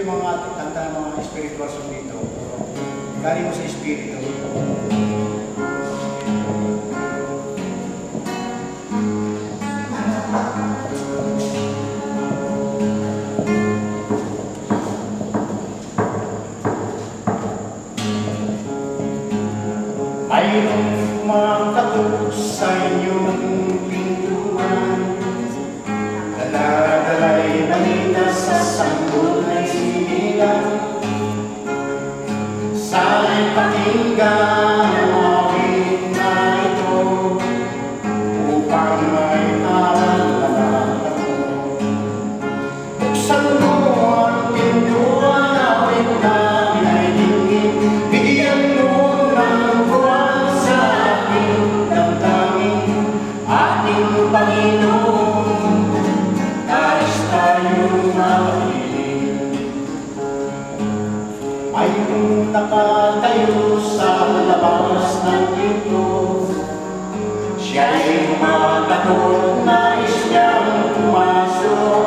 yung mga ating kanta ng mga spiritual song dito. Galing mo sa espiritu. Mayroong makatok sa inyong pintuan, dala-dala'y balita sa sanggol ng sinilang. Sana'y pakinggan ang awit na ito, upang may aral ako. Buksan mo ang pintuan, awit na pinaidingin, bigyan mo ng buwan sa ating damdamin, ating Panginoon, nais tayong makinig. Mayroong nakatayo sa labas ng pinto, siya'y kumakatok, nais niyang pumasok.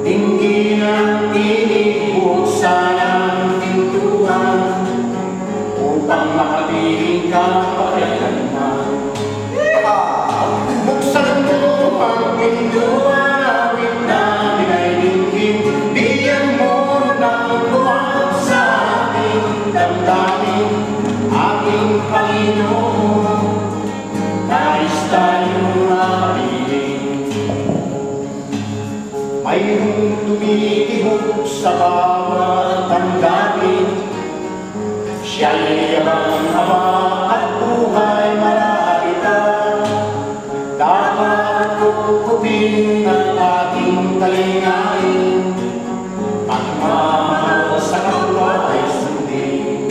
Tingin ang tinig, buksan ang pintuan, upang makapiling ka pakailanman. Buksan mo ang pintuan, awit na pinaidingin, bigyan mo ng buwan sa ating damdamin, ating Panginoon, nais tayong makinig. Mayroong tumitihog sa bawat tanggapin, siya'y abang Ama at buhay malakita. Dapat kukupin ang ating kalingain, pagmamahal sa kapwa ay sundin.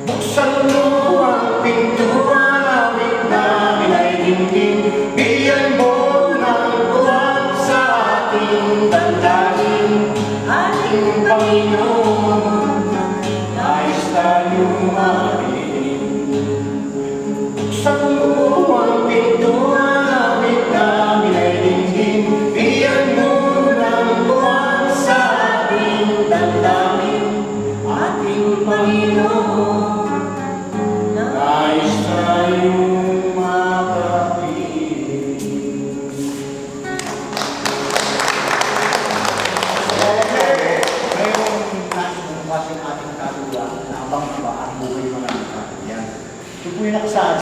Buksan mo ang pintuan, awit na pinaidingin,